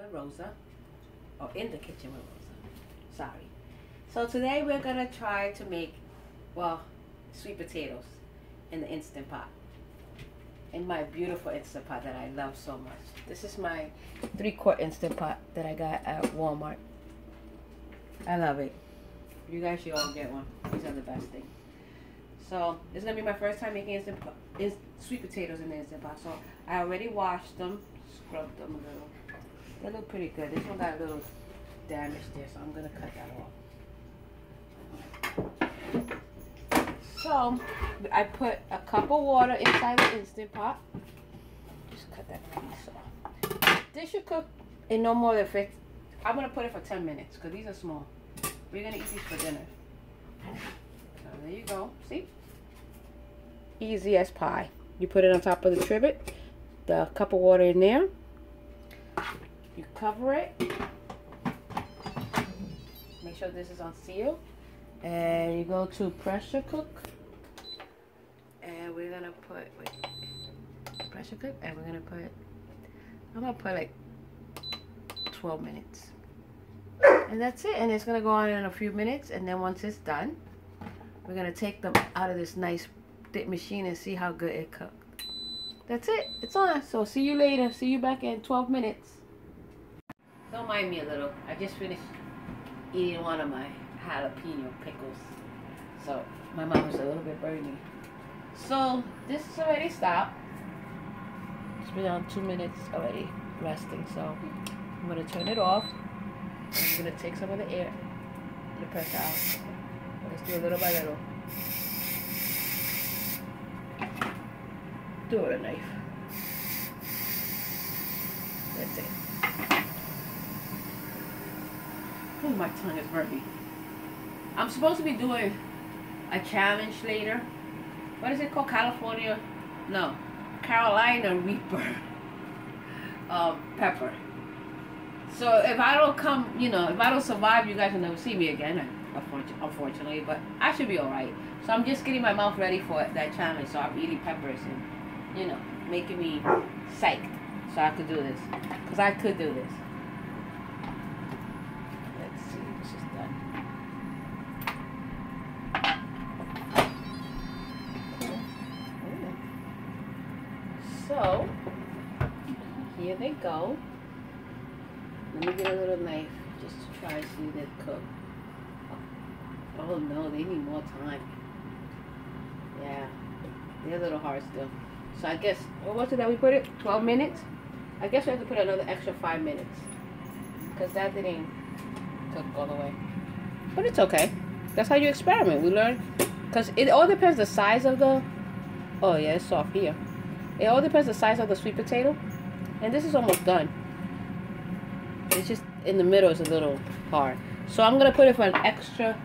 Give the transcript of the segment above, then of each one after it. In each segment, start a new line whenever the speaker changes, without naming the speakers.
with Rosa. Or in the kitchen with Rosa. Sorry. So today we're gonna try to make, well, sweet potatoes in the Instant Pot. In my beautiful Instant Pot that I love so much. This is my 3-quart Instant Pot that I got at Walmart. I love it. You guys should all get one. These are the best thing. So this is gonna be my first time making sweet potatoes in the Instant Pot. So I already washed them, scrubbed them a little. They look pretty good. This one got a little damage there, so I'm gonna cut that off. So I put a cup of water inside the Instant Pot. Just cut that piece off. This should cook in no more than 50. I'm gonna put it for 10 minutes because these are small. We're gonna eat these for dinner. So there you go. See? Easy as pie. You put it on top of the trivet. The cup of water in there. You cover it. Make sure this is on seal. And you go to pressure cook. And we're gonna put, pressure cook. And we're gonna put, I'm gonna put like 12 minutes. And that's it. And it's gonna go on in a few minutes. And then once it's done, we're gonna take them out of this nice thick machine and see how good it cooked. That's it. It's on. So see you later. See you back in 12 minutes. Don't mind me a little. I just finished eating one of my jalapeno pickles. So my mouth is a little bit burning. So this is already stopped. It's been on 2 minutes already resting. So I'm going to turn it off. I'm going to take some of the air, the pressure out. Let's do it little by little. Do it with a knife. That's it. Oh, my tongue is burning. I'm supposed to be doing a challenge later. What is it called? California? No. Carolina Reaper pepper. So if I don't come, you know, if I don't survive, you guys will never see me again, unfortunately. But I should be alright. So I'm just getting my mouth ready for that challenge. So I'm eating peppers and, you know, making me psyched so I could do this. Because I could do this. Let's see, this is done. So, here they go. Let me get a little knife just to try to see that cook. Oh no, they need more time. Yeah, they're a little hard still. So I guess, what was it that we put it? 12 minutes? I guess we have to put another extra 5 minutes. Because that didn't cook all the way. But it's okay. That's how you experiment. We learn. Because it all depends the size of the... Oh yeah, it's soft here. It all depends the size of the sweet potato. And this is almost done. It's just in the middle is a little hard. So I'm going to put it for an extra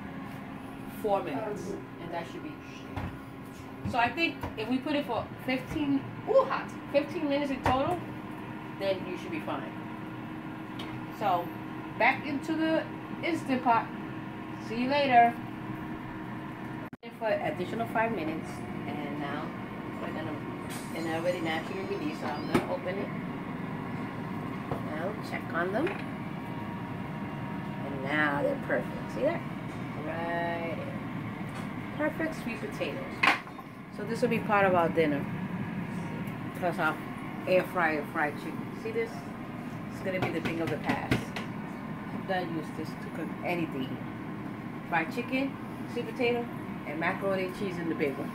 4 minutes. And that should be... So I think if we put it for 15 minutes in total, then you should be fine. So back into the Instant Pot. See you later. For additional 5 minutes, and now we're gonna, and I already naturally released, so I'm gonna open it. Now check on them, and now they're perfect. See that? Right. Perfect sweet potatoes. So this will be part of our dinner. Plus our air fryer fried chicken. See this? It's gonna be the thing of the past. I'm gonna use this to cook anything. Fried chicken, sweet potato, and macaroni and cheese in the big one.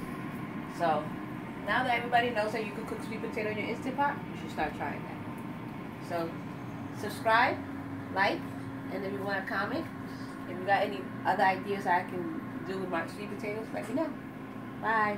So now that everybody knows that you can cook sweet potato in your Instant Pot, you should start trying that. So subscribe, like, and if you want to comment, if you got any other ideas I can do with my sweet potatoes, let me know. Bye.